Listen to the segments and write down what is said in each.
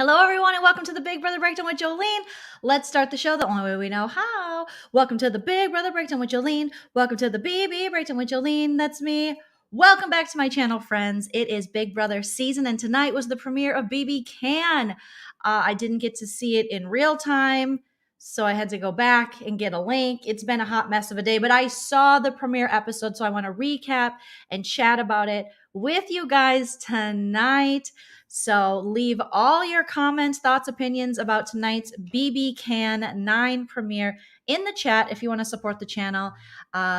Hello, everyone, and welcome to the Big Brother Breakdown with Joleen. Let's start the show the only way we know how. Welcome to the Big Brother Breakdown with Joleen. Welcome to the BB Breakdown with Joleen. That's me. Welcome back to my channel, friends. It is Big Brother season, and tonight was the premiere of BBCAN. I didn't get to see it in real time, so I had to go back and get a link. It's been a hot mess of a day, but I saw the premiere episode, so I want to recap and chat about it with you guys tonight. So leave all your comments, thoughts, opinions about tonight's BBCAN 9 premiere in the chat if you want to support the channel.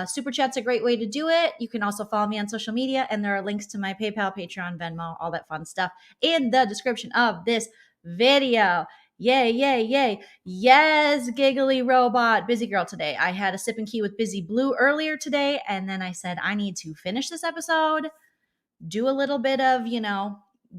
Super Chat's a great way to do it. You can also follow me on social media, and there are links to my PayPal, Patreon, Venmo, all that fun stuff in the description of this video. Yay, yay, yay. Yes, giggly robot. Busy girl today. I had a sip and key with Busy Blue earlier today, and then I said I need to finish this episode, do a little bit of,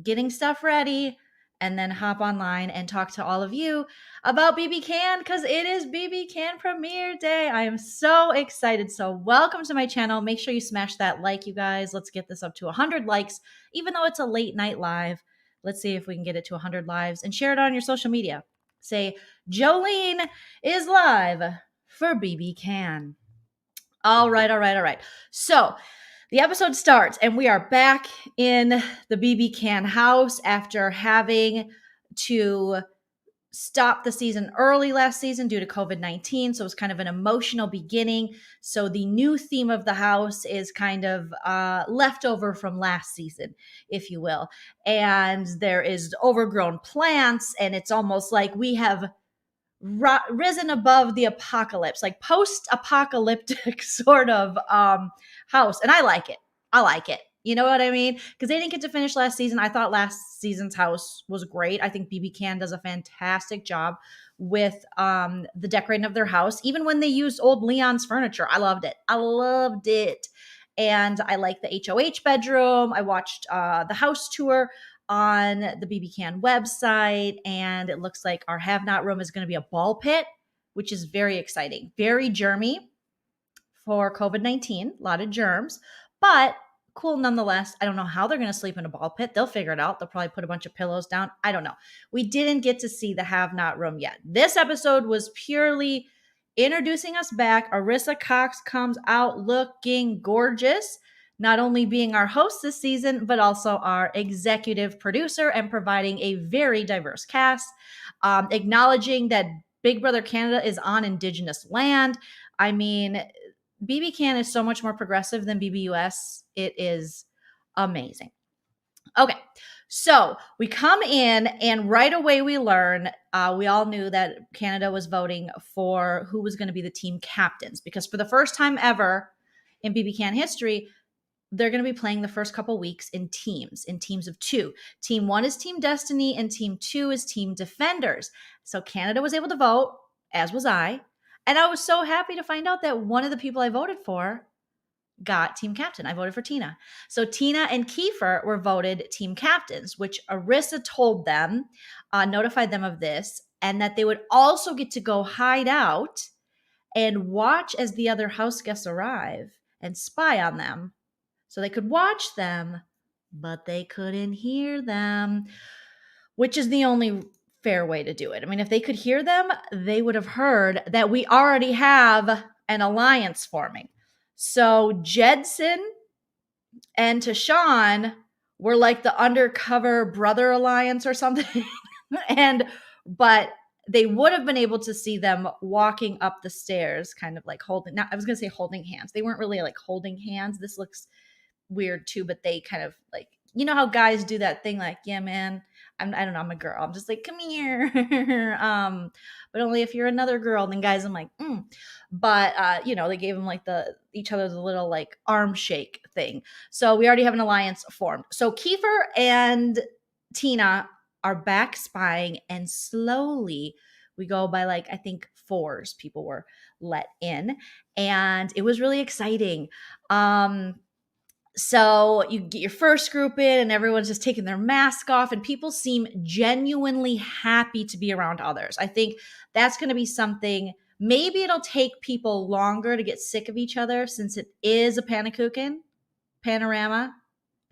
getting stuff ready, and then hop online and talk to all of you about BBCAN because it is BBCAN premiere day. I am so excited. So welcome to my channel. Make sure you smash that like, you guys. Let's get this up to 100 likes, even though it's a late night live. Let's see if we can get it to 100 lives and share it on your social media. Say, Joleen is live for BBCAN. All right. So the episode starts, and we are back in the BBCAN house after having to stop the season early last season due to COVID-19. So it was kind of an emotional beginning. So the new theme of the house is kind of leftover from last season, if you will. And there is overgrown plants, and it's almost like we have risen above the apocalypse, like post-apocalyptic sort of house. And I like it. You know what I mean? Because they didn't get to finish last season. I thought last season's house was great. I think BBCAN does a fantastic job with the decorating of their house. Even when they used old Leon's furniture, I loved it. And I like the HOH bedroom. I watched the house tour on the BBCAN website, and it looks like our have not room is going to be a ball pit, which is very exciting. Very germy for COVID-19, a lot of germs, but cool nonetheless. I don't know how they're going to sleep in a ball pit. They'll figure it out. They'll probably put a bunch of pillows down. I don't know. We didn't get to see the have not room yet. This episode was purely introducing us back. Arissa Cox comes out looking gorgeous, not only being our host this season, but also our executive producer and providing a very diverse cast, acknowledging that Big Brother Canada is on Indigenous land. I mean, BBCAN is so much more progressive than BBUS. It is amazing. Okay, so we come in, and right away we learn, we all knew that Canada was voting for who was going to be the team captains, because for the first time ever in BBCAN history, they're going to be playing the first couple weeks in teams of 2. Team 1 is Team Destiny, and Team 2 is Team Defenders. So Canada was able to vote, as was I. And I was so happy to find out that one of the people I voted for got team captain. I voted for Tina. So Tina and Kiefer were voted team captains, which Arissa told them, notified them of this, and that they would also get to go hide out and watch as the other house guests arrive and spy on them. So they could watch them, but they couldn't hear them, which is the only fair way to do it. I mean, if they could hear them, they would have heard that we already have an alliance forming. So Jedson and Tashawn were like the undercover brother alliance or something. But they would have been able to see them walking up the stairs, kind of like holding, now I was going to say holding hands. They weren't really like holding hands. This looks weird too, but they kind of like, you know how guys do that thing like, yeah, man, I don't know, I'm a girl. I'm just like, come here. But only if you're another girl, then guys, I'm like, But, they gave them like each other the little like arm shake thing. So we already have an alliance formed. So Kiefer and Tina are back spying, and slowly we go by like, I think 4s people were let in, and it was really exciting. So you get your first group in, and everyone's just taking their mask off, and people seem genuinely happy to be around others. I think that's going to be something, maybe it'll take people longer to get sick of each other, since it is a panorama,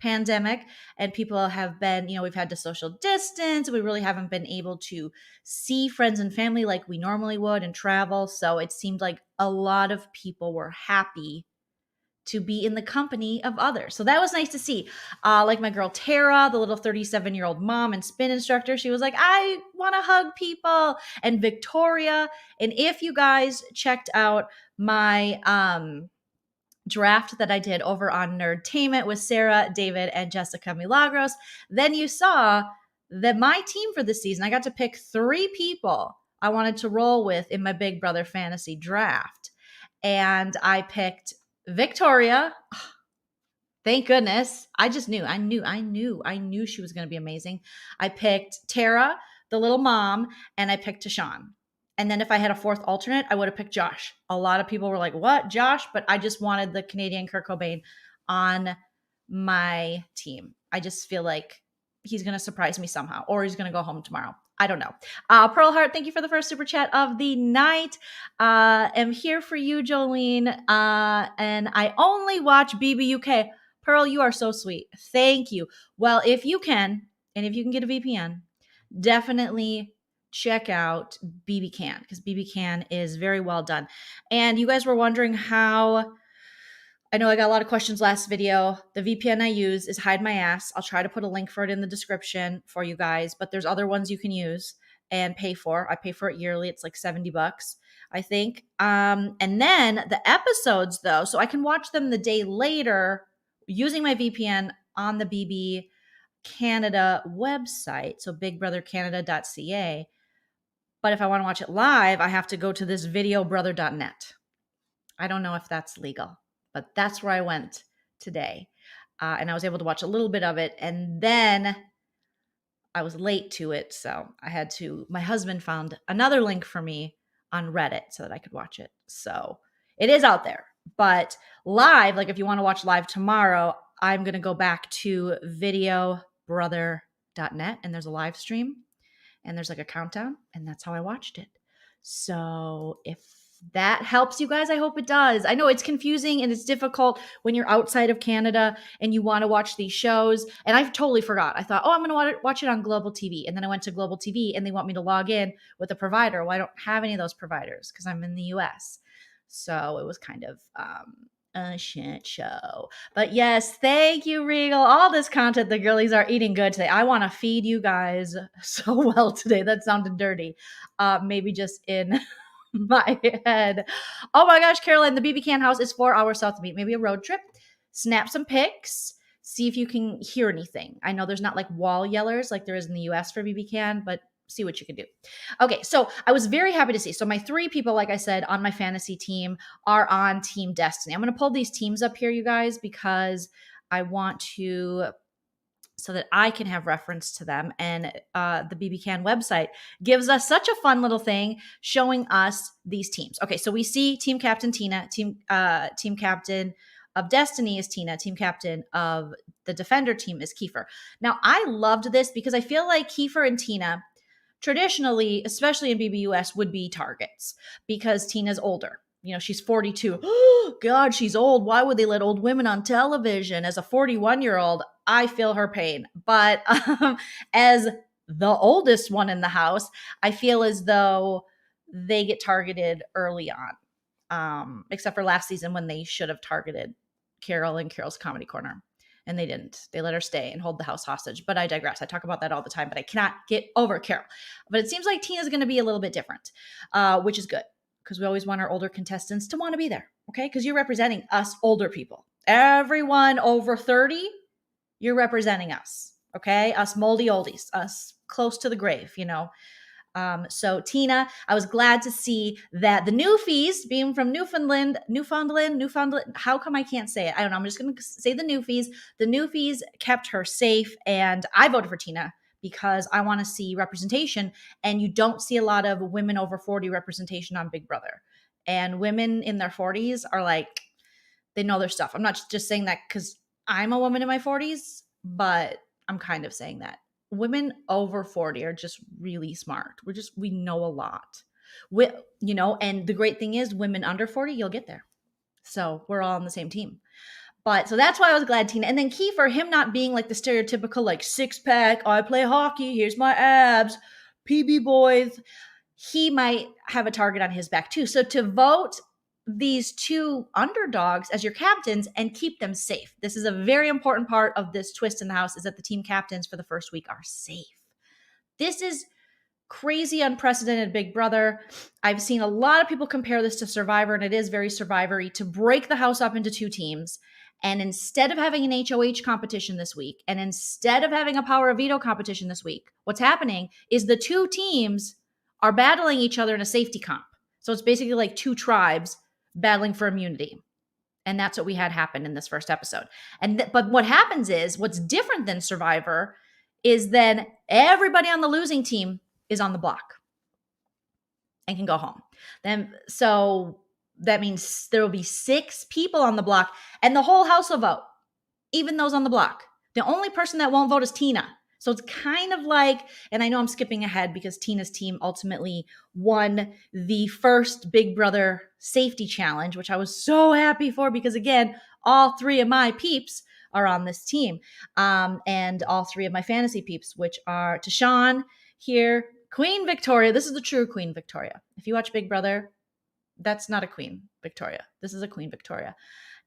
pandemic, and people have been, we've had to social distance. We really haven't been able to see friends and family like we normally would and travel. So it seemed like a lot of people were happy to be in the company of others. So that was nice to see. Like my girl Tara, the little 37-year-old mom and spin instructor, she was like, I want to hug people. And Victoria. And if you guys checked out my draft that I did over on Nerdtainment with Sarah, David, and Jessica Milagros, then you saw that my team for this season, I got to pick 3 people I wanted to roll with in my Big Brother fantasy draft. And I picked Victoria. Thank goodness. I just knew. I knew she was going to be amazing. I picked Tara, the little mom, and I picked Tashawn. And then if I had a 4th alternate, I would have picked Josh. A lot of people were like, what, Josh? But I just wanted the Canadian Kurt Cobain on my team. I just feel like he's going to surprise me somehow, or he's going to go home tomorrow. I don't know. Pearl Hart, thank you for the first super chat of the night. I'm here for you, Jolene. And I only watch BBUK. Pearl, you are so sweet. Thank you. Well, if you can, and if you can get a VPN, definitely check out BBCAN, because BBCAN is very well done. And you guys were wondering how, I know I got a lot of questions last video. The VPN I use is Hide My Ass. I'll try to put a link for it in the description for you guys, but there's other ones you can use and pay for. I pay for it yearly. It's like $70, I think. And then the episodes though, so I can watch them the day later using my VPN on the BB Canada website. So bigbrothercanada.ca. But if I want to watch it live, I have to go to this videobrother.net. I don't know if that's legal, but that's where I went today. And I was able to watch a little bit of it. And then I was late to it. So my husband found another link for me on Reddit so that I could watch it. So it is out there. But live, like if you want to watch live tomorrow, I'm going to go back to videobrother.net and there's a live stream and there's like a countdown, and that's how I watched it. So if that helps you guys, I hope it does. I know it's confusing and it's difficult when you're outside of Canada and you want to watch these shows. And I totally forgot. I thought, I'm going to watch it on Global TV. And then I went to Global TV and they want me to log in with a provider. Well, I don't have any of those providers because I'm in the US. So it was kind of a shit show. But yes, thank you, Regal. All this content, the girlies are eating good today. I want to feed you guys so well today. That sounded dirty. Maybe just in my head. Oh my gosh, Carolyn, the BBCAN house is 4 hours south of me. Maybe a road trip. Snap some pics. See if you can hear anything. I know there's not like wall yellers like there is in the US for BBCAN, but see what you can do. Okay, so I was very happy to see. So my 3 people, like I said, on my fantasy team are on Team Destiny. I'm going to pull these teams up here, you guys, because I want to, so that I can have reference to them. And the BBCAN website gives us such a fun little thing showing us these teams. Okay, so we see Team Captain Tina, Team Captain of Destiny is Tina, Team Captain of the Defender team is Kiefer. Now, I loved this because I feel like Kiefer and Tina traditionally, especially in BBUS, would be targets because Tina's older. She's 42. God, she's old. Why would they let old women on television? As a 41-year-old, I feel her pain. But as the oldest one in the house, I feel as though they get targeted early on, except for last season when they should have targeted Carol and Carol's Comedy Corner. And they didn't. They let her stay and hold the house hostage. But I digress. I talk about that all the time, but I cannot get over Carol. But it seems like Tina's going to be a little bit different, which is good because we always want our older contestants to want to be there, okay? Because you're representing us older people. Everyone over 30, you're representing us, okay? Us moldy oldies, us close to the grave, So Tina, I was glad to see that the Newfies, being from Newfoundland, how come I can't say it? I don't know. I'm just going to say the Newfies. The Newfies kept her safe, and I voted for Tina because I want to see representation, and you don't see a lot of women over 40 representation on Big Brother. And women in their 40s are like, they know their stuff. I'm not just saying that because I'm a woman in my 40s, but I'm kind of saying that. Women over 40 are just really smart. We know a lot. And the great thing is women under 40, you'll get there. So we're all on the same team. But so that's why I was glad Tina. And then Kiefer, him not being like the stereotypical like six pack, I play hockey, here's my abs, PB boys. He might have a target on his back too. So to vote these two underdogs as your captains and keep them safe. This is a very important part of this twist in the house, is that the team captains for the first week are safe. This is crazy, unprecedented Big Brother. I've seen a lot of people compare this to Survivor, and it is very Survivor-y, to break the house up into two teams. And instead of having an HOH competition this week, and instead of having a power of veto competition this week, what's happening is the two teams are battling each other in a safety comp. So it's basically like two tribes battling for immunity. And that's what we had happen in this first episode. But what happens is, what's different than Survivor is then everybody on the losing team is on the block and can go home. So that means there will be 6 people on the block and the whole house will vote, even those on the block. The only person that won't vote is Tina. So it's kind of like, and I know I'm skipping ahead because Tina's team ultimately won the first Big Brother safety challenge, which I was so happy for because, again, all 3 of my peeps are on this team. And all 3 of my fantasy peeps, which are Tashawn here, Queen Victoria. This is the true Queen Victoria. If you watch Big Brother, that's not a Queen Victoria. This is a Queen Victoria.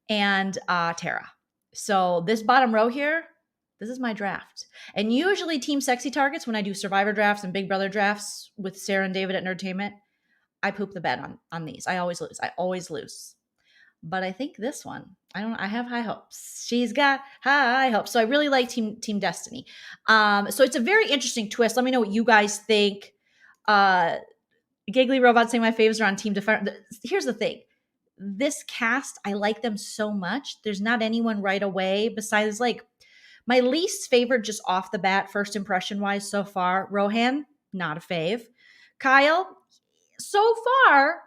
And Tara. So this bottom row here, this is my draft. And usually Team Sexy targets, when I do Survivor drafts and Big Brother drafts with Sarah and David at Nerdtainment, I poop the bed on these. I always lose. But I think this one, I have high hopes. She's got high hopes. So I really like Team Destiny. So it's a very interesting twist. Let me know what you guys think. Giggly Robot saying my faves are on Team Defender. Here's the thing. This cast, I like them so much. There's not anyone right away besides like my least favorite just off the bat, first impression wise so far, Rohan, not a fave. Kyle, so far,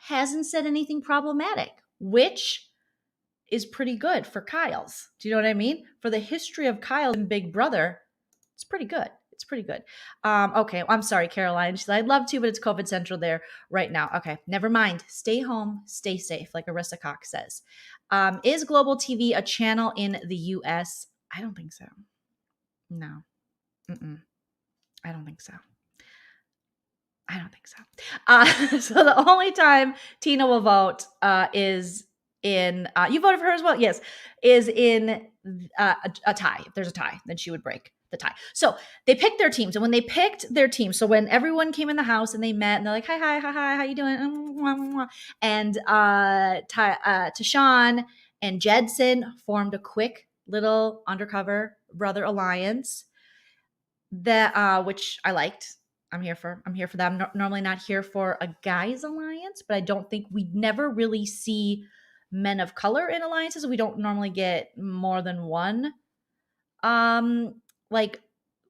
hasn't said anything problematic, which is pretty good for Kyle's. Do you know what I mean? For the history of Kyle and Big Brother, it's pretty good. It's pretty good. Okay, I'm sorry, Caroline. She said, I'd love to, but it's COVID central there right now. Okay, never mind. Stay home, stay safe, like Arissa Cox says. Is Global TV a channel in the U.S.? I don't think so. No. I don't think so. I don't think so. So the only time Tina will vote is in, you voted for her as well? Yes. Is in a tie. If there's a tie, then she would break the tie. So they picked their teams. And when they picked their team, so when everyone came in the house and they met and they're like, hi, how you doing? And Tashawn and Jedson formed a quick little undercover brother alliance that which I liked. I'm here for that. I'm normally not here for a guys alliance, but I don't think we never really see men of color in alliances. We don't normally get more than one like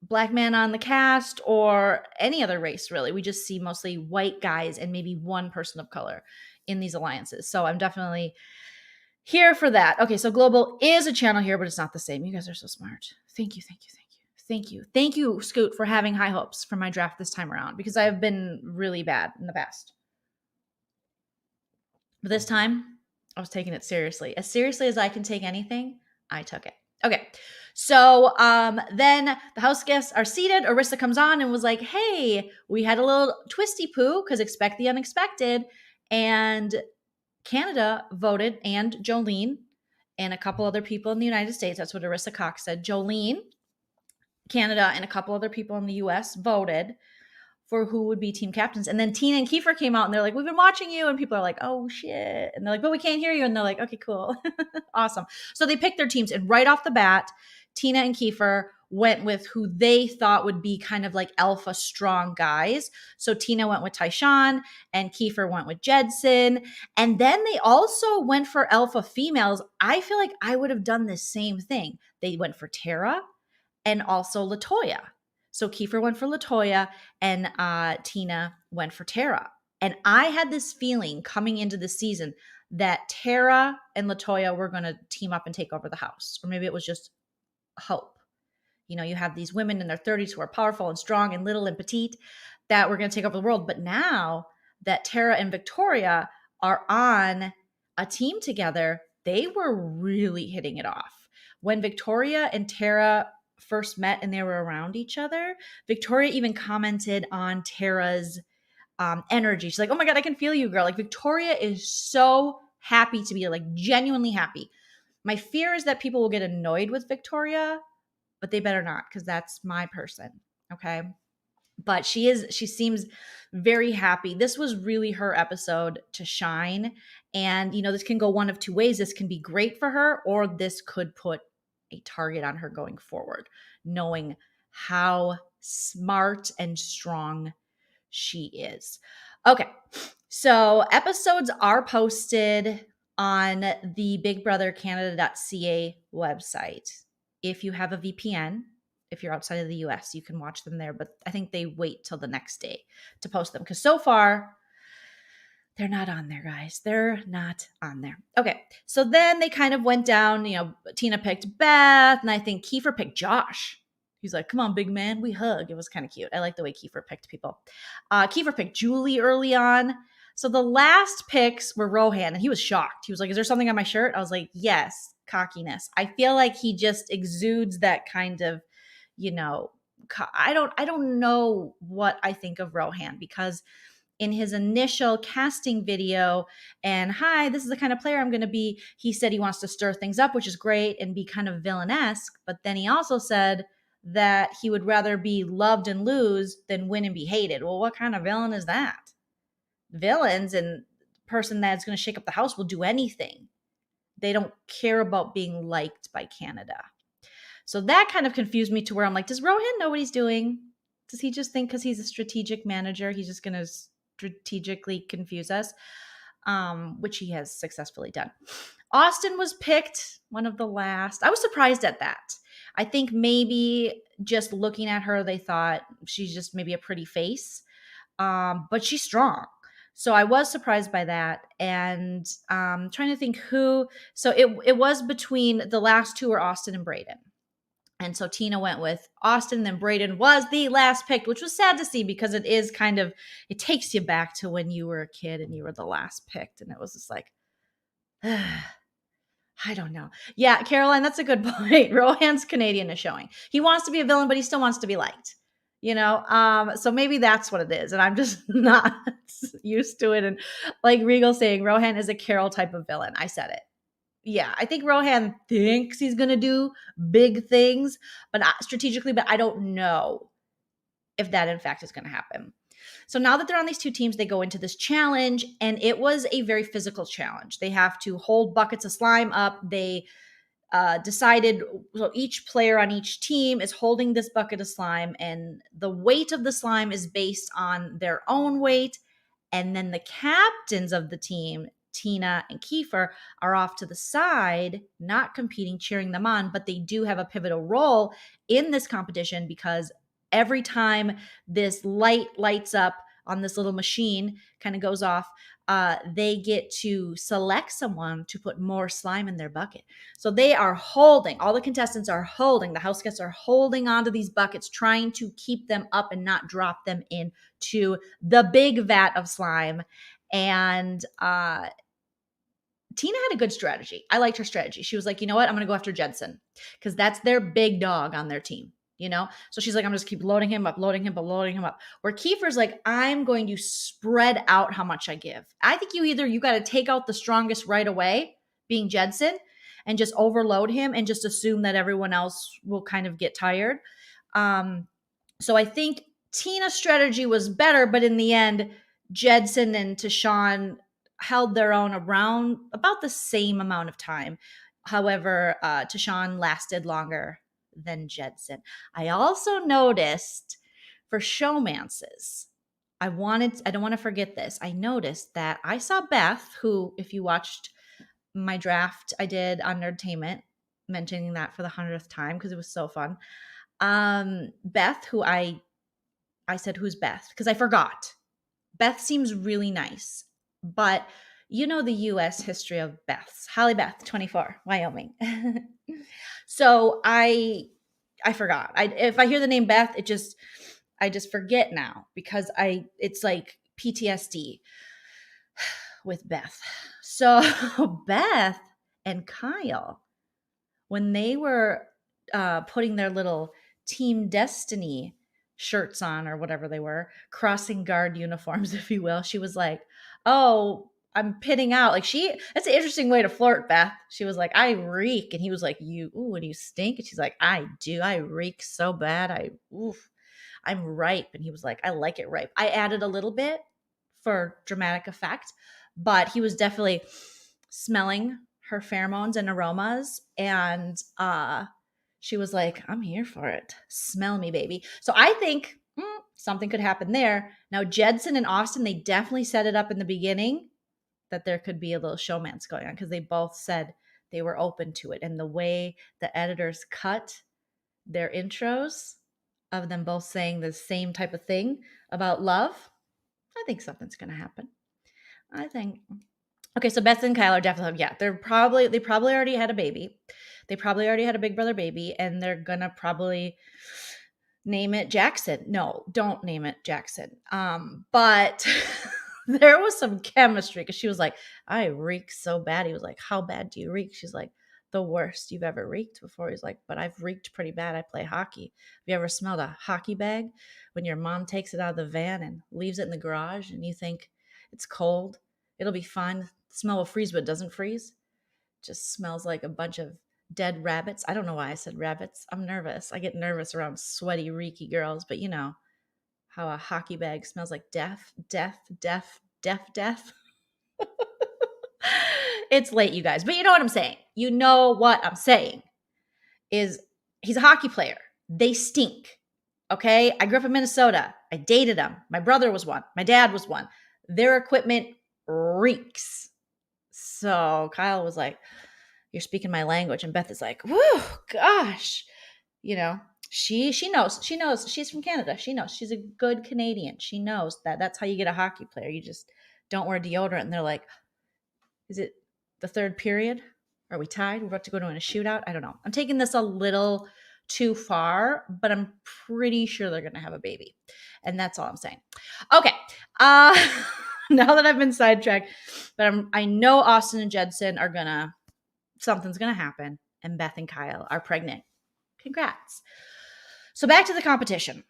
black man on the cast or any other race really. We just see mostly white guys and maybe one person of color in these alliances. So I'm definitely here for that. Okay, so Global is a channel here, but it's not the same. You guys are so smart. Thank you, Scoot, for having high hopes for my draft this time around, because I have been really bad in the past. But this time, I was taking it seriously. As seriously as I can take anything, I took it. Okay, so then the house guests are seated. Arissa comes on and was like, hey, we had a little twisty poo, because expect the unexpected. And Canada voted, and Joleen, and a couple other people in the United States. That's what Arissa Cox said. Joleen, Canada, and a couple other people in the US voted for who would be team captains. And then Tina and Kiefer came out and they're like, we've been watching you. And people are like, oh shit. And they're like, but we can't hear you. And they're like, okay, cool. Awesome. So they picked their teams. And right off the bat, Tina and Kiefer went with who they thought would be kind of like alpha strong guys. So Tina went with Tyshawn and Kiefer went with Jedson. And then they also went for alpha females. I feel like I would have done the same thing. They went for Tara and also LaToya. So Kiefer went for LaToya and Tina went for Tara. And I had this feeling coming into the season that Tara and LaToya were going to team up and take over the house. Or maybe it was just hope. You know, you have these women in their 30s who are powerful and strong and little and petite that were going to take over the world. But now that Tara and Victoria are on a team together, they were really hitting it off. When Victoria and Tara first met and they were around each other, Victoria even commented on Tara's energy. She's like, oh my God, I can feel you, girl. Like, Victoria is so happy to be, like, genuinely happy. My fear is that people will get annoyed with Victoria, but they better not, because that's my person. Okay. But she seems very happy. This was really her episode to shine. And, this can go one of two ways. This can be great for her, or this could put a target on her going forward, knowing how smart and strong she is. Okay. So episodes are posted on the bigbrothercanada.ca website. If you have a VPN, if you're outside of the US, you can watch them there, but I think they wait till the next day to post them, because so far they're not on there, guys. They're not on there. Okay. So then they kind of went down, Tina picked Beth, and I think Kiefer picked Josh. He's like, come on, big man, we hug. It was kind of cute. I like the way Kiefer picked people. Kiefer picked Julie early on. So the last picks were Rohan, and he was shocked. He was like, is there something on my shirt? I was like, yes, cockiness. I feel like he just exudes that kind of, I don't know what I think of Rohan, because in his initial casting video and, hi, this is the kind of player I'm going to be, he said he wants to stir things up, which is great, and be kind of villainesque. But then he also said that he would rather be loved and lose than win and be hated. Well, what kind of villain is that? Villains and the person that's going to shake up the house will do anything. They don't care about being liked by Canada. So that kind of confused me to where I'm like, does Rohan know what he's doing? Does he just think because he's a strategic manager, he's just going to strategically confuse us? Which he has successfully done. Austin was picked, one of the last. I was surprised at that. I think maybe just looking at her, they thought she's just maybe a pretty face, but she's strong. So I was surprised by that. And trying to think who. So it was between the last two were Austin and Brayden. And so Tina went with Austin, and then Brayden was the last picked, which was sad to see, because it is kind of, it takes you back to when you were a kid and you were the last picked. And it was just like, I don't know. Yeah, Caroline, that's a good point. Rohan's Canadian is showing. He wants to be a villain, but he still wants to be liked. So maybe that's what it is. And I'm just not used to it. And like Regal saying, Rohan is a Carol type of villain. I said it. Yeah, I think Rohan thinks he's going to do big things, but strategically, but I don't know if that in fact is going to happen. So now that they're on these two teams, they go into this challenge, and it was a very physical challenge. They have to hold buckets of slime up. They decided, so each player on each team is holding this bucket of slime, and the weight of the slime is based on their own weight. And then the captains of the team, Tina and Kiefer, are off to the side, not competing, cheering them on, but they do have a pivotal role in this competition, because every time this light lights up on this little machine, kind of goes off, they get to select someone to put more slime in their bucket. So they are holding, all the contestants are holding, the house guests are holding onto these buckets, trying to keep them up and not drop them into the big vat of slime. And Tina had a good strategy. I liked her strategy. She was like, you know what? I'm going to go after Jedson, because that's their big dog on their team. So she's like, I'm just keep loading him up. Where Kiefer's like, I'm going to spread out how much I give. I think you got to take out the strongest right away, being Jedson, and just overload him and just assume that everyone else will kind of get tired. So I think Tina's strategy was better, but in the end, Jedson and Tashawn held their own around about the same amount of time. However, Tashawn lasted longer than Jedson. I also noticed for showmances, I don't want to forget this. I noticed that I saw Beth, who, if you watched my draft I did on Nerdtainment, mentioning that for the 100th time because it was so fun. Beth, who I said, who's Beth? Because I forgot. Beth seems really nice, but the U.S. history of Beths. Holly Beth, 24, Wyoming. So I forgot. If I hear the name Beth, I just forget now, because it's like PTSD with Beth. So Beth and Kyle, when they were putting their little Team Destiny shirts on or whatever they were, crossing guard uniforms, if you will, she was like, oh, I'm pitting out. Like that's an interesting way to flirt, Beth. She was like, I reek. And he was like, ooh, and you stink. And she's like, I do. I reek so bad. I'm ripe. And he was like, I like it ripe. I added a little bit for dramatic effect, but he was definitely smelling her pheromones and aromas. And she was like, I'm here for it. Smell me, baby. So I think something could happen there. Now, Jedson and Austin, they definitely set it up in the beginning that there could be a little showmance going on because they both said they were open to it. And the way the editors cut their intros of them both saying the same type of thing about love, I think something's going to happen. I think. Okay, so Beth and Kyle are definitely, they probably already had a baby. They probably already had a big brother baby, and they're going to probably name it Jackson. No, don't name it Jackson. But there was some chemistry because she was like, I reek so bad. He was like, how bad do you reek? She's like, the worst you've ever reeked before. He's like, but I've reeked pretty bad. I play hockey. Have you ever smelled a hockey bag when your mom takes it out of the van and leaves it in the garage and you think it's cold? It'll be fine. The smell will freeze, but it doesn't freeze. Just smells like a bunch of dead rabbits. I don't know why I said rabbits. I'm nervous. I get nervous around sweaty, reeky girls, but you know how a hockey bag smells like death. It's late, you guys, but you know what I'm saying. You know what I'm saying is he's a hockey player. They stink. Okay. I grew up in Minnesota. I dated them. My brother was one. My dad was one. Their equipment reeks. So Kyle was like, you're speaking my language. And Beth is like, whoo, gosh. You know, she knows. She's from Canada. She knows. She's a good Canadian. She knows that that's how you get a hockey player. You just don't wear deodorant. And they're like, is it the third period? Are we tied? We're about to go to a shootout? I don't know. I'm taking this a little too far, but I'm pretty sure they're going to have a baby. And that's all I'm saying. Okay. Now that I've been sidetracked, but I know Austin and Jedson are something's going to happen. And Beth and Kyle are pregnant. Congrats. So back to the competition.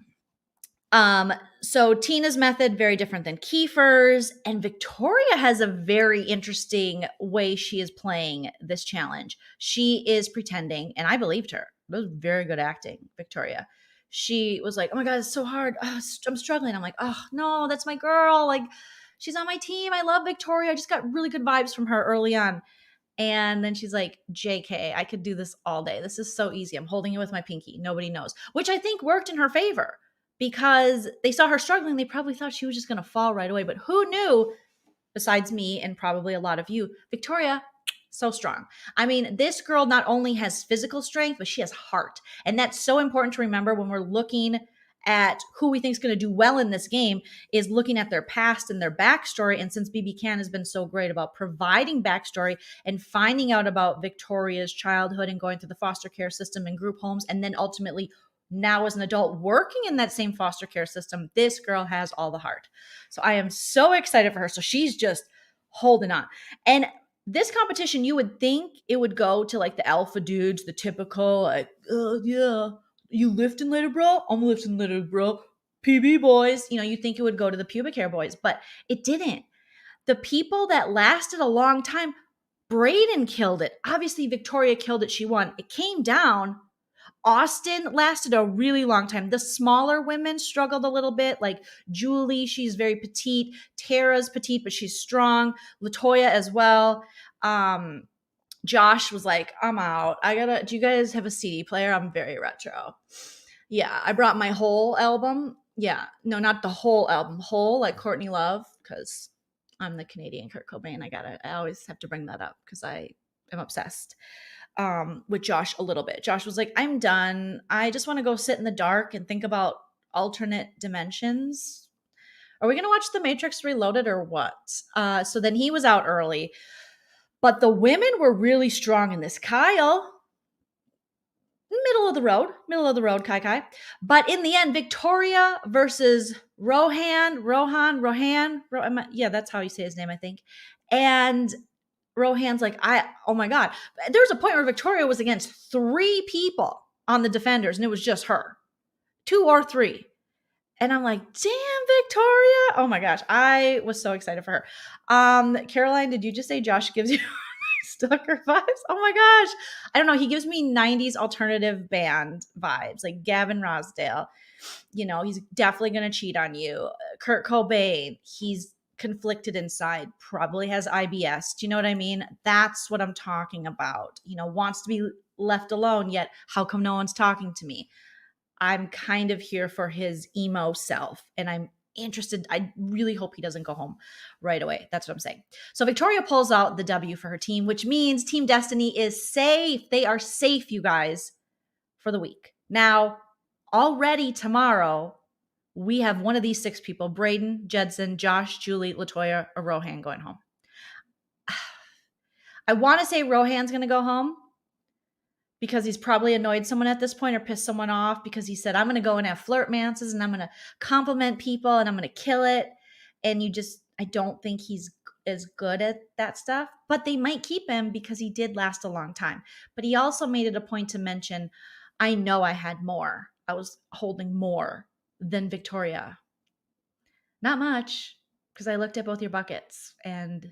So Tina's method, very different than Kiefer's, and Victoria has a very interesting way she is playing this challenge. She is pretending, and I believed her. It was very good acting, Victoria. She was like, oh my God, it's so hard. Oh, I'm struggling. I'm like, oh no, that's my girl. Like, she's on my team. I love Victoria. I just got really good vibes from her early on. And then she's like, JK, I could do this all day. This is so easy. I'm holding it with my pinky. Nobody knows, which I think worked in her favor. Because they saw her struggling, they probably thought she was just going to fall right away. But who knew, besides me and probably a lot of you, Victoria, so strong. I mean, this girl not only has physical strength, but she has heart. And that's so important to remember when we're looking at who we think is going to do well in this game, is looking at their past and their backstory. And since BBCAN has been so great about providing backstory and finding out about Victoria's childhood and going through the foster care system and group homes, and then ultimately now as an adult working in that same foster care system, this girl has all the heart. So I am so excited for her. So she's just holding on. And this competition, you would think it would go to like the alpha dudes, the typical, like, oh yeah, you lifting later, bro? I'm lifting later, bro. PB boys. You know, you think it would go to the pubic hair boys, but it didn't. The people that lasted a long time, Brayden killed it. Obviously, Victoria killed it. She won. It came down. Austin lasted a really long time. The smaller women struggled a little bit, like Julie, she's very petite. Tara's petite, but she's strong. LaToya as well. Josh was like, I'm out. Do you guys have a CD player? I'm very retro. Yeah, I brought my whole album. Yeah, no, not the whole album. Whole, like Courtney Love, because I'm the Canadian Kurt Cobain. I always have to bring that up because I am obsessed. With Josh a little bit. Josh was like, I'm done. I just want to go sit in the dark and think about alternate dimensions. Are we going to watch The Matrix Reloaded or what? So then he was out early. But the women were really strong in this. Kyle, middle of the road, Kai. But in the end, Victoria versus Rohan. Yeah, that's how you say his name, I think. And Rohan's like, oh my God. There was a point where Victoria was against 3 people on the defenders, and it was just her. 2 or 3. And I'm like, damn, Victoria. Oh my gosh. I was so excited for her. Caroline, did you just say Josh gives you Stucker vibes? Oh my gosh. I don't know. He gives me 90s alternative band vibes, like Gavin Rossdale. You know, he's definitely going to cheat on you. Kurt Cobain, he's conflicted inside, probably has IBS. Do you know what I mean? That's what I'm talking about. You know, wants to be left alone, yet how come no one's talking to me? I'm kind of here for his emo self, and I'm interested. I really hope he doesn't go home right away. That's what I'm saying. So Victoria pulls out the W for her team, which means Team Destiny is safe. They are safe, you guys, for the week. Now, already tomorrow, we have one of these 6 people, Braden, Jedson, Josh, Julie, Latoya, or Rohan going home. I want to say Rohan's going to go home because he's probably annoyed someone at this point or pissed someone off because he said, I'm going to go and have flirtmances and I'm going to compliment people and I'm going to kill it. And I don't think he's as good at that stuff, but they might keep him because he did last a long time. But he also made it a point to mention, I know I had more. I was holding more than Victoria. Not much, because I looked at both your buckets and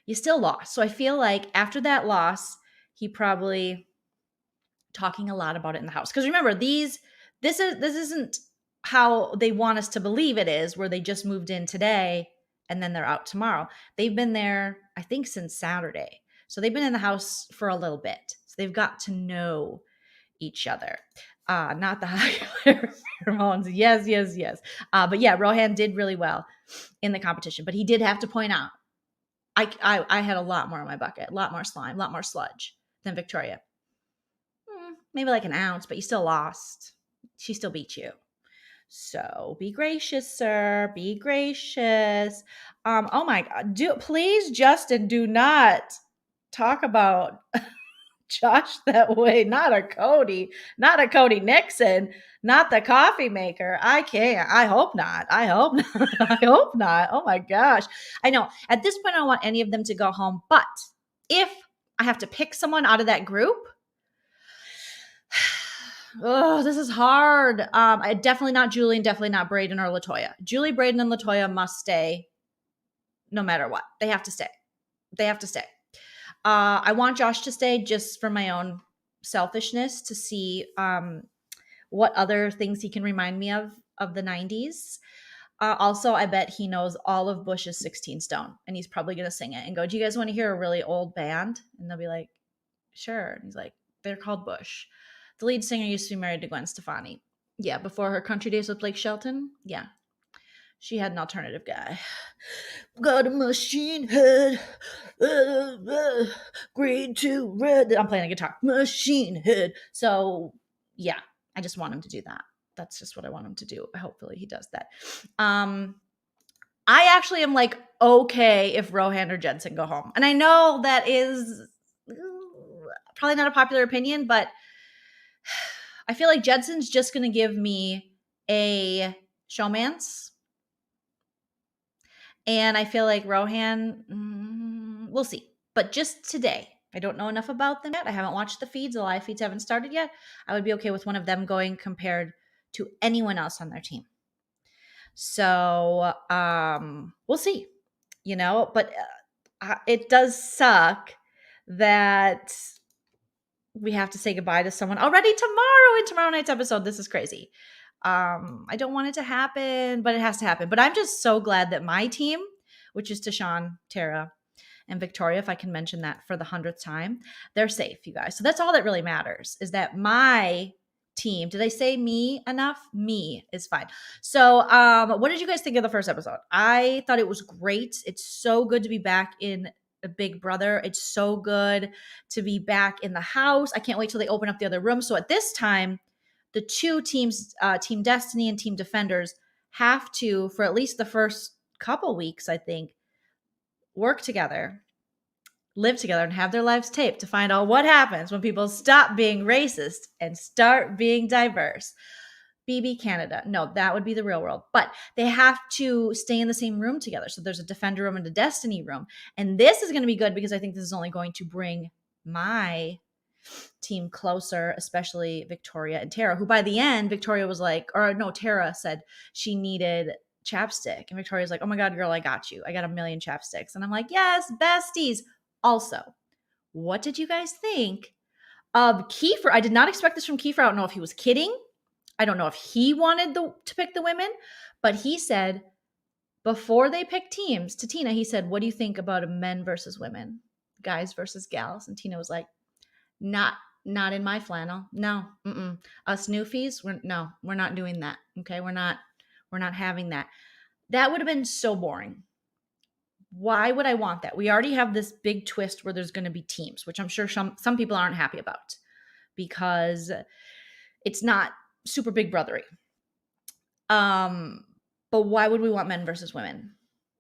you still lost. So I feel like after that loss, he probably talking a lot about it in the house. Because remember, this isn't how they want us to believe it is, where they just moved in today and then they're out tomorrow. They've been there, I think, since Saturday. So they've been in the house for a little bit. So they've got to know each other. Not the high hormones. Yes. But yeah, Rohan did really well in the competition. But he did have to point out, I had a lot more in my bucket, a lot more slime, a lot more sludge than Victoria. Maybe like an ounce, but you still lost. She still beat you. So be gracious, sir. Be gracious. Oh my God. Please, Justin, do not talk about Josh that way. Not a Cody Nixon, not the coffee maker. I can't. I hope not. I hope not. Oh my gosh. I know. At this point, I don't want any of them to go home. But if I have to pick someone out of that group, oh, this is hard. I definitely not Julie and definitely not Braden or Latoya. Julie, Braden, and Latoya must stay no matter what. They have to stay. I want Josh to stay just for my own selfishness to see what other things he can remind me of the 90s. Also, I bet he knows all of Bush's 16 Stone, and he's probably going to sing it and go, do you guys want to hear a really old band? And they'll be like, sure. And he's like, they're called Bush. The lead singer used to be married to Gwen Stefani. Yeah, before her country days with Blake Shelton. Yeah. She had an alternative guy. Got a machine head. Green to red. I'm playing a guitar. Machine head. So, yeah, I just want him to do that. That's just what I want him to do. Hopefully he does that. I actually am like, okay if Rohan or Jedson go home. And I know that is probably not a popular opinion, but I feel like Jedson's just going to give me a showmance. And I feel like Rohan, we'll see. But just today, I don't know enough about them yet. I haven't watched the feeds. The live feeds haven't started yet. I would be okay with one of them going compared to anyone else on their team. So we'll see, but it does suck that we have to say goodbye to someone already tomorrow in tomorrow night's episode. This is crazy. I don't want it to happen, but it has to happen. But I'm just so glad that my team, which is Tashawn, Tara, and Victoria, if I can mention that for the 100th time, they're safe, you guys. So that's all that really matters, is that my team, did I say me enough? Me is fine. So what did you guys think of the first episode? I thought it was great. It's so good to be back in Big Brother. It's so good to be back in the house. I can't wait till they open up the other room. So at this time, the two teams, Team Destiny and Team Defenders, have to, for at least the first couple weeks, I think, work together, live together, and have their lives taped to find out what happens when people stop being racist and start being diverse. BB Canada. No, that would be the real world. But they have to stay in the same room together. So there's a Defender room and a Destiny room. And this is going to be good because I think this is only going to bring my team closer, especially Victoria and Tara, who by the end, Victoria was like, or no, Tara said she needed chapstick. And Victoria's like, oh my God, girl, I got you. I got a million chapsticks. And I'm like, yes, besties. Also, what did you guys think of Kiefer? I did not expect this from Kiefer. I don't know if he was kidding. I don't know if he wanted to pick the women, but he said before they picked teams to Tina, he said, what do you think about a men versus women, guys versus gals? And Tina was like, not in my flannel. No, us newfies, we're not doing that. Okay, we're not having that. That would have been so boring. Why would I want that? We already have this big twist where there's going to be teams, which I'm sure some people aren't happy about because it's not super big brothery. But why would we want men versus women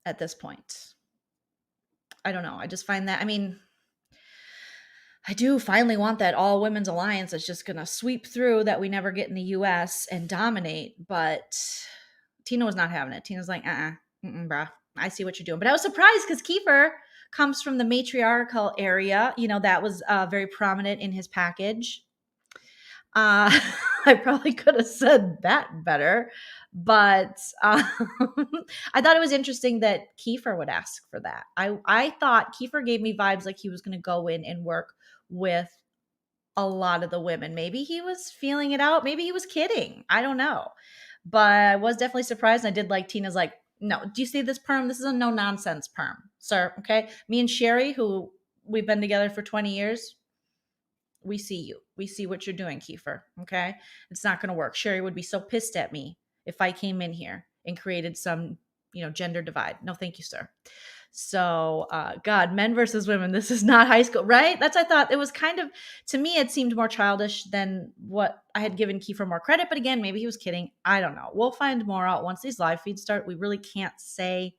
at this point? I don't know. I just find that, I mean, I do finally want that all women's alliance that's just going to sweep through that we never get in the US and dominate. But Tina was not having it. Tina's like, bruh, I see what you're doing. But I was surprised because Kiefer comes from the matriarchal area. You know, that was very prominent in his package. I probably could have said that better, but I thought it was interesting that Kiefer would ask for that. I thought Kiefer gave me vibes like he was going to go in and work with a lot of the women. Maybe he was feeling it out. Maybe he was kidding. I don't know. But I was definitely surprised. And I did like Tina's like, no, do you see this perm? This is a no nonsense perm, sir. Okay. Me and Sherry, who we've been together for 20 years, we see you. We see what you're doing, Kiefer. Okay. It's not going to work. Sherry would be so pissed at me if I came in here and created some, gender divide. No, thank you, sir. So, God, men versus women. This is not high school, right? That's, I thought it was kind of, to me, it seemed more childish than what I had given Kiefer more credit. But again, maybe he was kidding. I don't know. We'll find more out once these live feeds start. We really can't say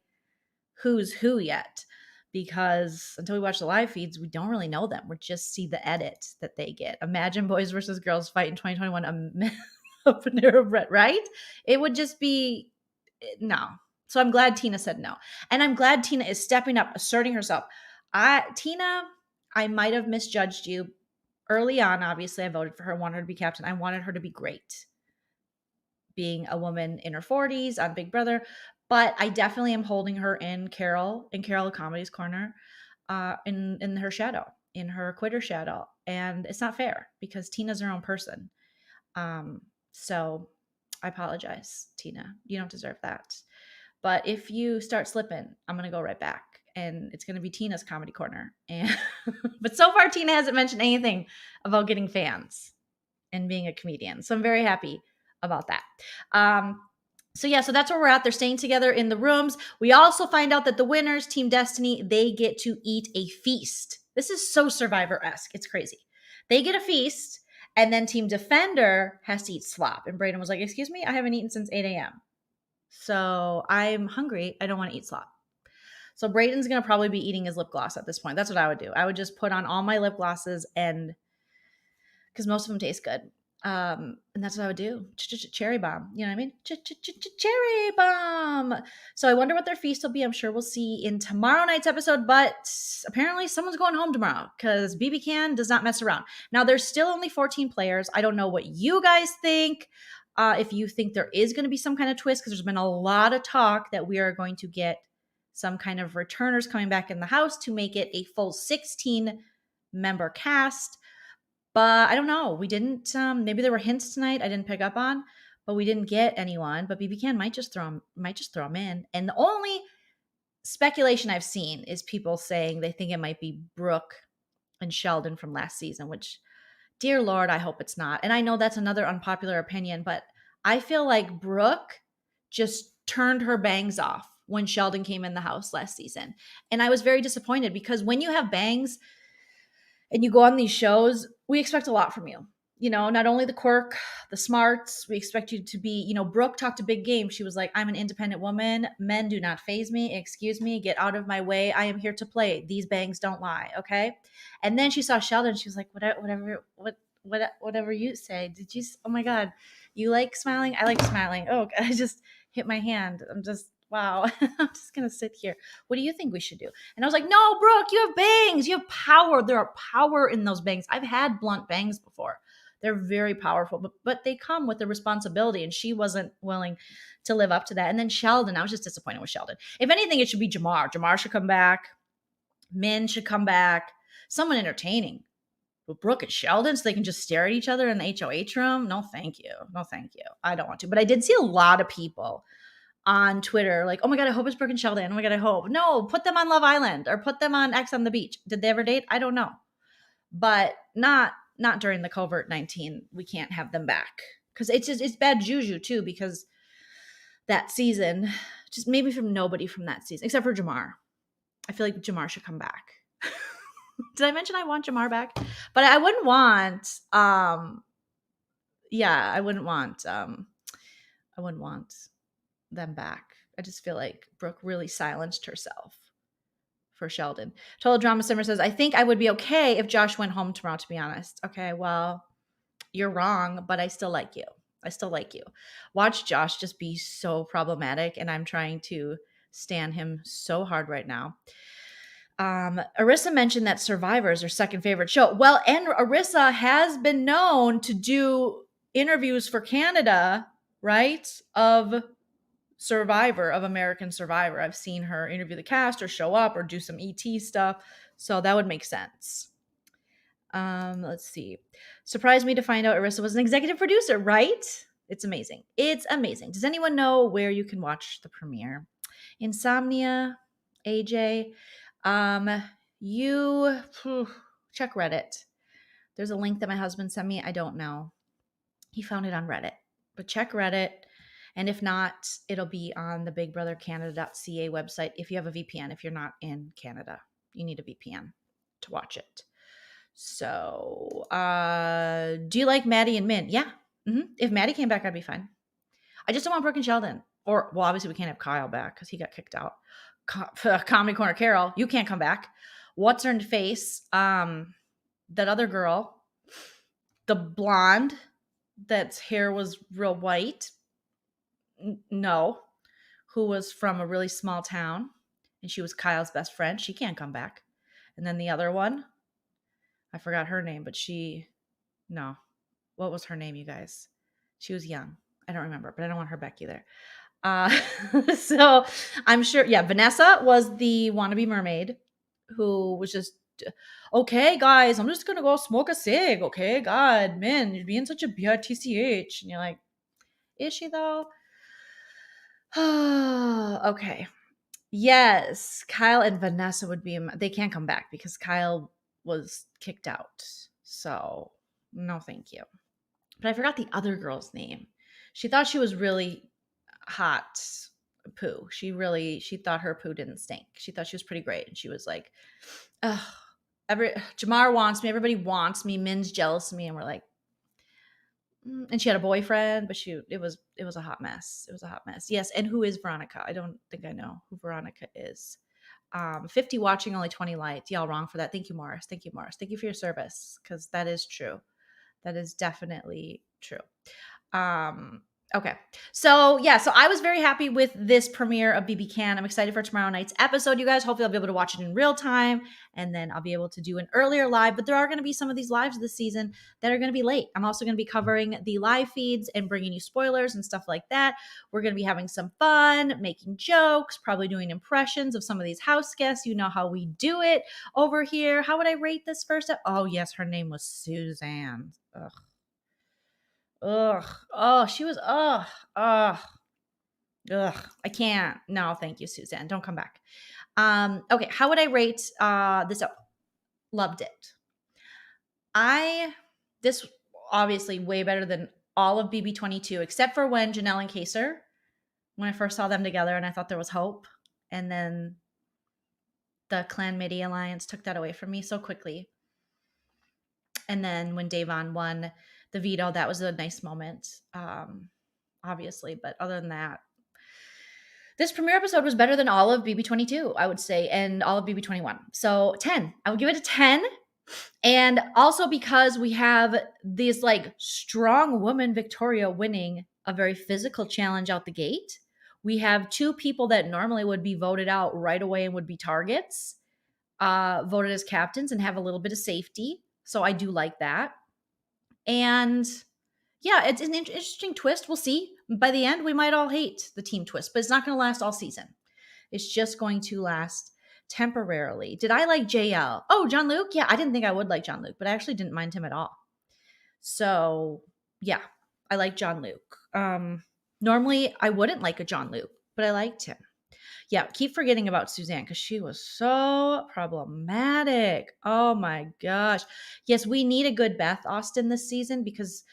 who's who yet, because until we watch the live feeds, we don't really know them. We just see the edit that they get. Imagine boys versus girls fight in 2021, a Panera Bread, right? It would just be, no. So I'm glad Tina said no. And I'm glad Tina is stepping up, asserting herself. Tina, I might have misjudged you early on. Obviously, I voted for her, wanted her to be captain. I wanted her to be great, being a woman in her 40s on Big Brother. But I definitely am holding her in Carol Comedy's corner, in her shadow, in her quitter shadow. And it's not fair because Tina's her own person. So I apologize, Tina. You don't deserve that. But if you start slipping, I'm going to go right back. And it's going to be Tina's comedy corner. But so far, Tina hasn't mentioned anything about getting fans and being a comedian. So I'm very happy about that. So that's where we're at. They're staying together in the rooms. We also find out that the winners, Team Destiny, they get to eat a feast. This is so Survivor-esque. It's crazy. They get a feast, and then Team Defender has to eat slop. And Brayden was like, excuse me, I haven't eaten since 8 a.m. So I'm hungry. I don't want to eat slop. So Brayden's going to probably be eating his lip gloss at this point. That's what I would do. I would just put on all my lip glosses, and because most of them taste good. And that's what I would do. Cherry bomb. You know what I mean? Cherry bomb. So I wonder what their feast will be. I'm sure we'll see in tomorrow night's episode, but apparently someone's going home tomorrow because BBCAN does not mess around. Now there's still only 14 players. I don't know what you guys think. If you think there is going to be some kind of twist, because there's been a lot of talk that we are going to get some kind of returners coming back in the house to make it a full 16 member cast. But I don't know. We didn't, maybe there were hints tonight I didn't pick up on, but we didn't get anyone. But BBCAN might just throw them in. And the only speculation I've seen is people saying they think it might be Brooke and Sheldon from last season, which, dear Lord, I hope it's not. And I know that's another unpopular opinion, but I feel like Brooke just turned her bangs off when Sheldon came in the house last season. And I was very disappointed because when you have bangs and you go on these shows, we expect a lot from you. Not only the quirk, the smarts, we expect you to be, Brooke talked a big game. She was like, I'm an independent woman. Men do not faze me. Excuse me. Get out of my way. I am here to play. These bangs don't lie. Okay. And then she saw Sheldon. She was like, whatever you say. Oh my God. You like smiling? I like smiling. Oh, I just hit my hand. I'm just, wow. I'm just going to sit here. What do you think we should do? And I was like, no, Brooke, you have bangs. You have power. There are power in those bangs. I've had blunt bangs before. They're very powerful, but they come with the responsibility. And she wasn't willing to live up to that. And then Sheldon, I was just disappointed with Sheldon. If anything, it should be Jamar. Jamar should come back. Min should come back. Someone entertaining. With Brooke and Sheldon so they can just stare at each other in the HOH room? No, thank you. No, thank you. I don't want to. But I did see a lot of people on Twitter like, oh my God, I hope it's Brooke and Sheldon. Oh my God, I hope. No, put them on Love Island or put them on X on the Beach. Did they ever date? I don't know. But not during the COVID-19. We can't have them back. Because it's bad juju too, because that season, just maybe from nobody from that season, except for Jamar. I feel like Jamar should come back. Did I mention I want Jamar back? But I wouldn't want, I wouldn't want them back. I just feel like Brooke really silenced herself for Sheldon. Total Drama Simmer says, I think I would be okay if Josh went home tomorrow, to be honest. Okay, well, you're wrong, but I still like you. I still like you. Watch Josh just be so problematic, and I'm trying to stand him so hard right now. Arissa mentioned that Survivor is her second favorite show. Well, and Arissa has been known to do interviews for Canada, right? Of Survivor, of American Survivor. I've seen her interview the cast or show up or do some ET stuff. So that would make sense. Let's see. Surprised me to find out Arissa was an executive producer, right? It's amazing. It's amazing. Does anyone know where you can watch the premiere? Insomnia, AJ. You check Reddit. There's a link that my husband sent me. I don't know. He found it on Reddit, but check Reddit. And if not, it'll be on the bigbrothercanada.ca website. If you have a VPN, if you're not in Canada, you need a VPN to watch it. So, do you like Maddie and Min? Yeah. If Maddie came back, I'd be fine. I just don't want Brooke and Sheldon. Or, well, obviously we can't have Kyle back because he got kicked out. Comedy Corner Carol, you can't come back. What's her face? That other girl, the blonde, that's hair was real white. No, who was from a really small town, and she was Kyle's best friend. She can't come back. And then the other one, I forgot her name, but no. What was her name, you guys? She was young. I don't remember, but I don't want her back either. So I'm sure, Vanessa was the wannabe mermaid who was just, okay, guys, I'm just going to go smoke a cig. Okay, God, man, you're being such a BRTCH. And you're like, is she though? Okay. Yes, Kyle and Vanessa would be, they can't come back because Kyle was kicked out. So no, thank you. But I forgot the other girl's name. She thought she was really hot poo. She thought her poo didn't stink. She thought she was pretty great. And she was like, Jamar wants me. Everybody wants me. Min's jealous of me. And we're like, and she had a boyfriend, but it was a hot mess. It was a hot mess. Yes. And who is Veronica? I don't think I know who Veronica is. 50 watching, only 20 liked. Y'all wrong for that. Thank you, Morris. Thank you, Morris. Thank you for your service. Cause that is true. That is definitely true. Okay. So I was very happy with this premiere of BBCAN. I'm excited for tomorrow night's episode, you guys. Hopefully I'll be able to watch it in real time, and then I'll be able to do an earlier live, but there are going to be some of these lives this season that are going to be late. I'm also going to be covering the live feeds and bringing you spoilers and stuff like that. We're going to be having some fun, making jokes, probably doing impressions of some of these house guests. You know how we do it over here. How would I rate this first? Oh, yes. Her name was Suzanne. Oh, she was, I can't. No, thank you, Suzanne. Don't come back. Okay. How would I rate, this? Loved it. This obviously way better than all of BB22, except for when Janelle and Kaser, when I first saw them together and I thought there was hope. And then the Clan Midi Alliance took that away from me so quickly. And then when Davon won the veto, that was a nice moment, obviously. But other than that, this premiere episode was better than all of BB22, I would say, and all of BB21. So 10. I would give it a 10. And also because we have this like strong woman, Victoria, winning a very physical challenge out the gate. We have two people that normally would be voted out right away and would be targets, voted as captains and have a little bit of safety. So I do like that. And yeah, it's an interesting twist. We'll see. By the end, we might all hate the team twist, but it's not going to last all season. It's just going to last temporarily. Did I like JL? Oh, John Luke? Yeah, I didn't think I would like John Luke, but I actually didn't mind him at all. So yeah, I like John Luke. Normally I wouldn't like a John Luke, but I liked him. Yeah, keep forgetting about Suzanne because she was so problematic. Oh my gosh. Yes, we need a good Beth Austin this season because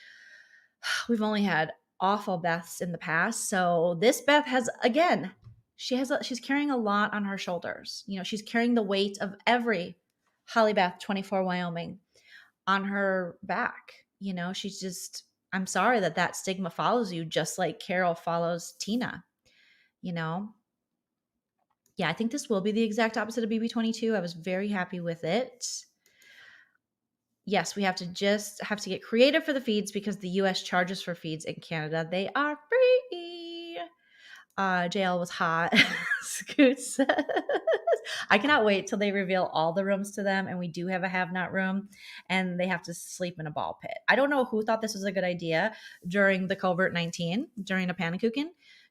we've only had awful Beths in the past. So this Beth has, again, she's carrying a lot on her shoulders. You know, she's carrying the weight of every Holly Beth 24 Wyoming on her back. You know, she's just, I'm sorry that stigma follows you just like Carol follows Tina, you know? Yeah, I think this will be the exact opposite of BB22. I was very happy with it. Yes, we have to get creative for the feeds because the US charges for feeds. In Canada they are free. JL was hot. Scoot says. I cannot wait till they reveal all the rooms to them, and we do have a have-not room, and they have to sleep in a ball pit. I don't know who thought this was a good idea during the COVID-19, during a panicukin,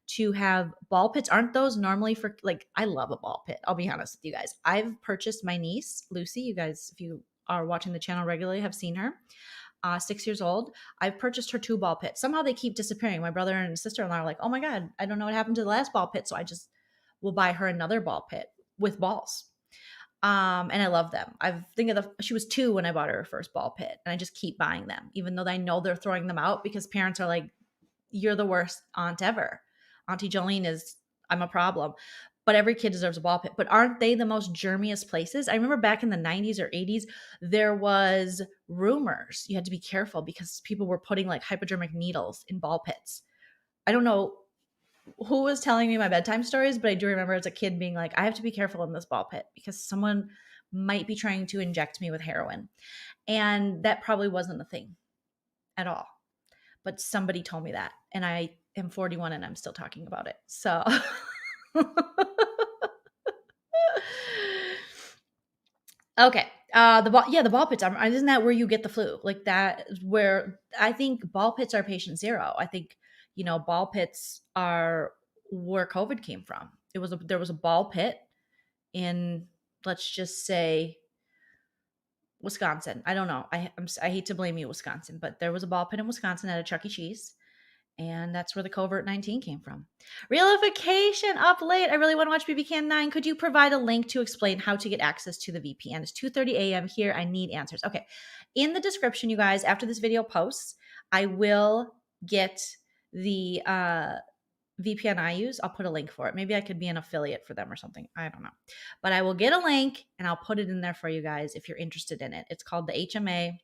to have ball pits. Aren't those normally for, like, I love a ball pit. I'll be honest with you guys. I've purchased my niece, Lucy. You guys, if you are watching the channel regularly, have seen her. 6 years old. I've purchased her 2 ball pits. Somehow they keep disappearing. My brother and sister-in-law are like, oh my God, I don't know what happened to the last ball pit. So I just will buy her another ball pit with balls. And I love them. She was 2 when I bought her first ball pit, and I just keep buying them, even though I know they're throwing them out because parents are like, you're the worst aunt ever. Auntie Jolene I'm a problem. But every kid deserves a ball pit. But aren't they the most germiest places? I remember back in the 90s or 80s, there was rumors. You had to be careful because people were putting like hypodermic needles in ball pits. I don't know who was telling me my bedtime stories, but I do remember as a kid being like, I have to be careful in this ball pit because someone might be trying to inject me with heroin. And that probably wasn't a thing at all. But somebody told me that. And I am 41 and I'm still talking about it. So okay. The ball pits. Isn't that where you get the flu? Like that is where I think ball pits are patient zero. I think, ball pits are where COVID came from. There was a ball pit in, let's just say, Wisconsin. I don't know. I hate to blame you, Wisconsin, but there was a ball pit in Wisconsin at a Chuck E. Cheese. And that's where the COVID-19 came from. Realification up late. I really want to watch BBCAN 9. Could you provide a link to explain how to get access to the VPN? It's 2:30 a.m. here. I need answers. Okay. In the description, you guys, after this video posts, I will get the VPN I use. I'll put a link for it. Maybe I could be an affiliate for them or something. I don't know. But I will get a link and I'll put it in there for you guys if you're interested in it. It's called the HMA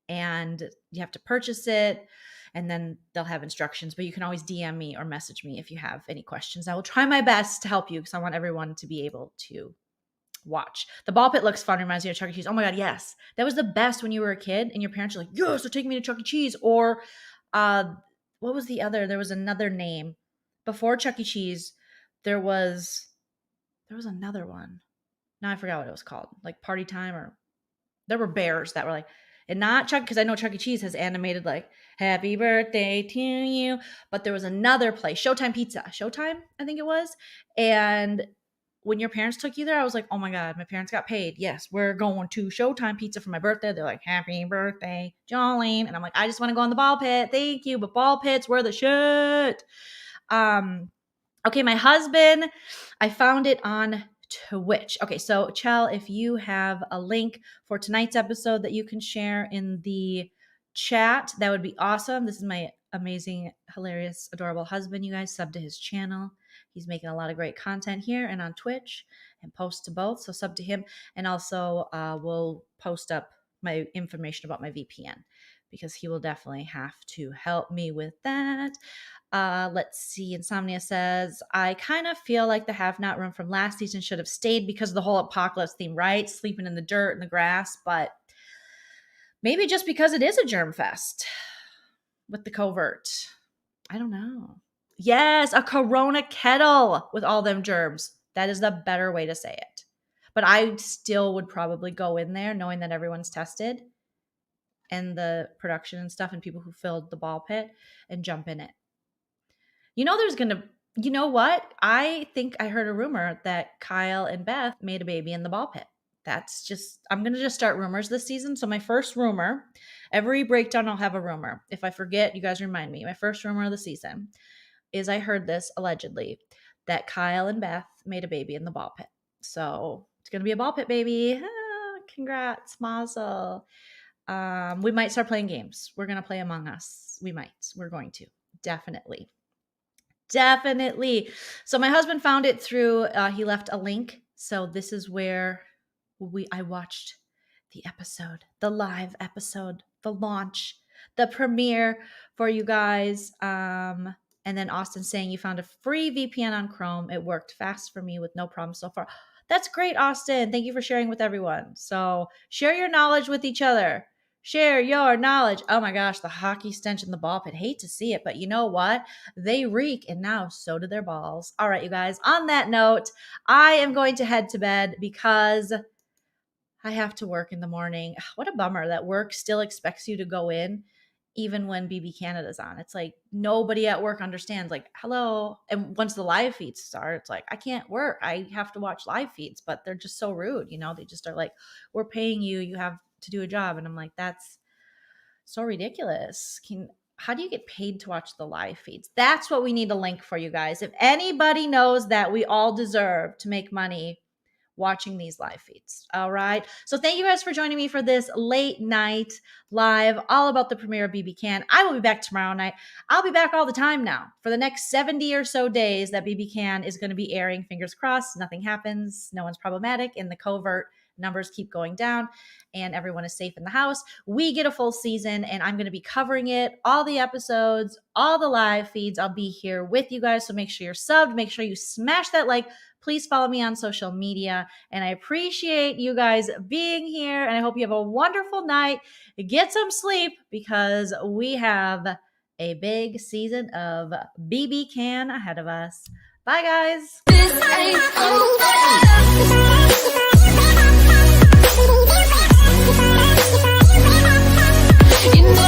and you have to purchase it. And then they'll have instructions, but you can always DM me or message me if you have any questions. I will try my best to help you because I want everyone to be able to watch. The ball pit looks fun. Reminds me of Chuck E. Cheese. Oh my God, yes. That was the best when you were a kid and your parents were like, yes, they're taking me to Chuck E. Cheese. Or what was the other? There was another name. Before Chuck E. Cheese, there was another one. Now I forgot what it was called. Like Party Time, or there were bears that were like, and not Chuck, because I know Chuck E. Cheese has animated like happy birthday to you, but there was another place, Showtime Pizza. Showtime, I think it was. And when your parents took you there, I was like, oh my God, my parents got paid. Yes, we're going to Showtime Pizza for my birthday. They're like, happy birthday, Jolene. And I'm like, I just want to go on the ball pit. Thank you. But ball pits were the shit. Okay, my husband, I found it on Twitch. Okay, so Chell, if you have a link for tonight's episode that you can share in the chat, that would be awesome. This is my amazing, hilarious, adorable husband. You guys sub to his channel. He's making a lot of great content here and on Twitch and posts to both. So sub to him. And also we'll post up my information about my VPN because he will definitely have to help me with that. Let's see. Insomnia says, I kind of feel like the have not room from last season should have stayed because of the whole apocalypse theme, right? Sleeping in the dirt and the grass. But Maybe just because it is a germ fest with the covert. I don't know. Yes, a Corona kettle with all them germs. That is the better way to say it. But I still would probably go in there knowing that everyone's tested and the production and stuff and people who filled the ball pit and jump in it. You know what? I think I heard a rumor that Kyle and Beth made a baby in the ball pit. I'm going to just start rumors this season. So my first rumor, every breakdown I'll have a rumor. If I forget, you guys remind me. My first rumor of the season is I heard this allegedly that Kyle and Beth made a baby in the ball pit. So it's going to be a ball pit baby. Congrats, mazel. We might start playing games. We're going to play Among Us. We're going to. Definitely. So my husband found it through, he left a link. So this is where I watched the episode, the live episode, the launch, the premiere for you guys. And then Austin saying you found a free VPN on Chrome. It worked fast for me with no problem so far. That's great, Austin. Thank you for sharing with everyone. So share your knowledge with each other. Share your knowledge. Oh my gosh, the hockey stench in the ball pit. Hate to see it, but you know what? They reek, and now so do their balls. All right, you guys. On that note, I am going to head to bed because I have to work in the morning. What a bummer that work still expects you to go in even when BB Canada's on. It's like nobody at work understands, like, hello. And once the live feeds start, it's like, I can't work. I have to watch live feeds, but they're just so rude. They just are like, we're paying you. You have to do a job. And I'm like, that's so ridiculous. How do you get paid to watch the live feeds? That's what we need a link for, you guys. If anybody knows that, we all deserve to make money watching these live feeds. All right. So thank you guys for joining me for this late night live, all about the premiere of BBCAN. I will be back tomorrow night. I'll be back all the time now for the next 70 or so days that BBCAN is going to be airing. Fingers crossed, nothing happens. No one's problematic and the covert numbers keep going down and everyone is safe in the house. We get a full season and I'm going to be covering it, all the episodes, all the live feeds. I'll be here with you guys. So make sure you're subbed. Make sure you smash that like. Please follow me on social media. And I appreciate you guys being here. And I hope you have a wonderful night. Get some sleep because we have a big season of BBCAN ahead of us. Bye, guys. You know